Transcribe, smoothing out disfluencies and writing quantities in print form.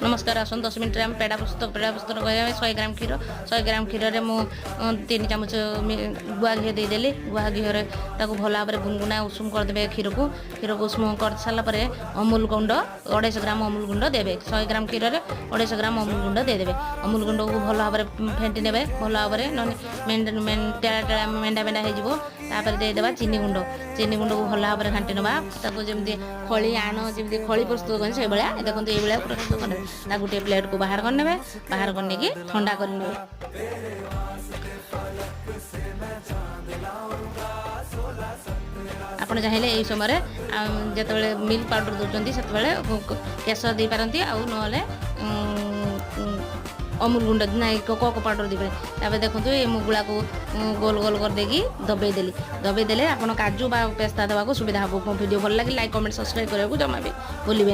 नमस्कार आसन 10 मिनट आम पेड़ा प्रस्तुत करवा 100 ग्राम क्षीर 100 ग्राम क्षीर में 3 चामच गुआ घी देदेली गुआ घी भल भाव में गुनगुना उषुम करदे क्षीर को उषुम कर सारापर अमूल गुंड 250 ग्राम अमूल गुंड देवे 100 ग्राम क्षीर 250 ग्राम अमूल गुंड देदेवे अमूल गुंड को भल भाव में फेंटी ने भल भाव में टेड़ा मेंढा मेंढा होपर देदेवा चीनी गुंड को भल भाव में घाटी नवा जमी खली आण जमी खली प्रस्तुत करें से भाया देखते ये प्रस्तुत कर गोटे प्लेट को बाहर करने बाहर करने की ठंडा करने आपड़ चाहिए यही समय जिते मिल्क पाउडर दौरान से केसर दे पारती आउ ना अमूल गुंड ना कोको पाउडर दे देखो ये मुगुला को गोल गोल कर देगी दबे देले आप काजू बा पेस्ता देवा सुविधा हम वीडियो भल लगे लाइक कमेंट सब्सक्राइब करने को जमा भी भूलें।